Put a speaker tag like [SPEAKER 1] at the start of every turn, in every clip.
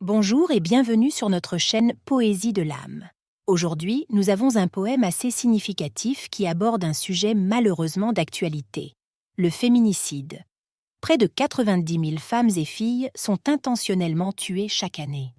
[SPEAKER 1] Bonjour et bienvenue sur notre chaîne Poésie de l'âme. Aujourd'hui, nous avons un poème assez significatif qui aborde un sujet malheureusement d'actualité, le féminicide. Près de 90 000 femmes et filles sont intentionnellement tuées chaque année.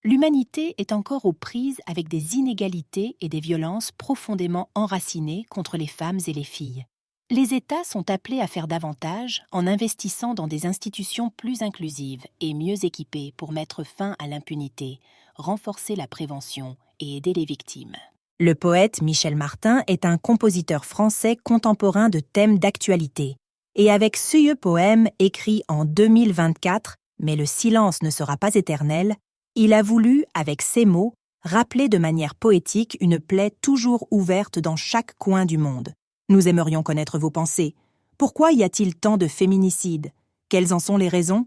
[SPEAKER 1] L'humanité est encore aux prises avec des inégalités et des violences profondément enracinées contre les femmes et les filles. Les États sont appelés à faire davantage en investissant dans des institutions plus inclusives et mieux équipées pour mettre fin à l'impunité, renforcer la prévention et aider les victimes. Le poète Michel Martin est un compositeur français contemporain de thèmes d'actualité. Et avec ce poème écrit en 2024, mais le silence ne sera pas éternel, il a voulu, avec ces mots, rappeler de manière poétique une plaie toujours ouverte dans chaque coin du monde. Nous aimerions connaître vos pensées. Pourquoi y a-t-il tant de féminicides? Quelles en sont les raisons?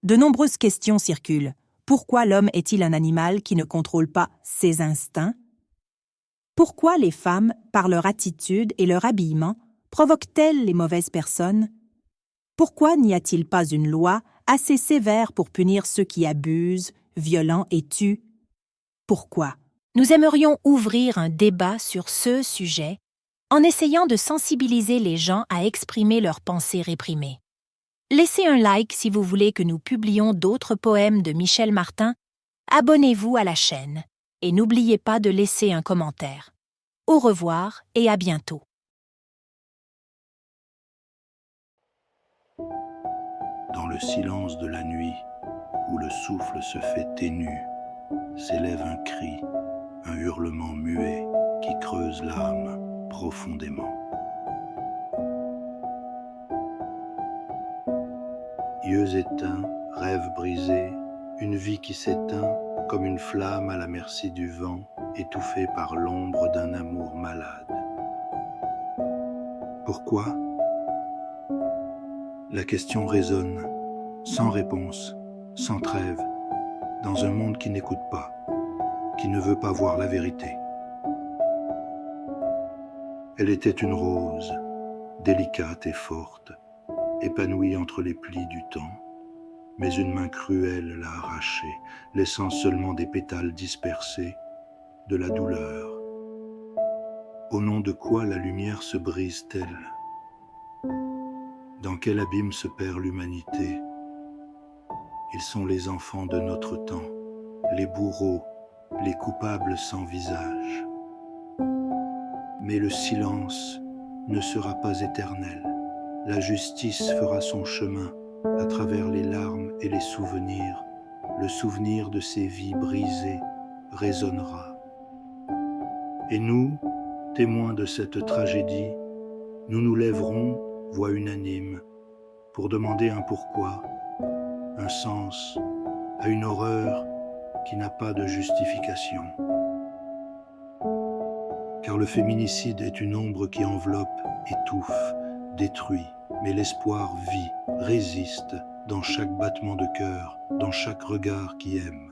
[SPEAKER 1] De nombreuses questions circulent. Pourquoi l'homme est-il un animal qui ne contrôle pas ses instincts? Pourquoi les femmes, par leur attitude et leur habillement, provoquent-elles les mauvaises personnes? Pourquoi n'y a-t-il pas une loi assez sévère pour punir ceux qui abusent, violent et tuent? Pourquoi? Nous aimerions ouvrir un débat sur ce sujet en essayant de sensibiliser les gens à exprimer leurs pensées réprimées. Laissez un like si vous voulez que nous publions d'autres poèmes de Michel Martin, abonnez-vous à la chaîne et n'oubliez pas de laisser un commentaire. Au revoir et à bientôt.
[SPEAKER 2] Dans le silence de la nuit, où le souffle se fait ténu, s'élève un cri, un hurlement muet qui creuse l'âme profondément. Yeux éteints, rêves brisés, une vie qui s'éteint comme une flamme à la merci du vent, étouffée par l'ombre d'un amour malade. Pourquoi? La question résonne, sans réponse, sans trêve, dans un monde qui n'écoute pas, qui ne veut pas voir la vérité. Elle était une rose, délicate et forte, épanouie entre les plis du temps, mais une main cruelle l'a arrachée, laissant seulement des pétales dispersés, de la douleur. Au nom de quoi la lumière se brise-t-elle? Dans quel abîme se perd l'humanité? Ils sont les enfants de notre temps, les bourreaux, les coupables sans visage. Mais le silence ne sera pas éternel. La justice fera son chemin à travers les larmes et les souvenirs. Le souvenir de ces vies brisées résonnera. Et nous, témoins de cette tragédie, nous nous lèverons, voix unanime, pour demander un pourquoi, un sens à une horreur qui n'a pas de justification. Car le féminicide est une ombre qui enveloppe, étouffe, détruit, mais l'espoir vit, résiste dans chaque battement de cœur, dans chaque regard qui aime.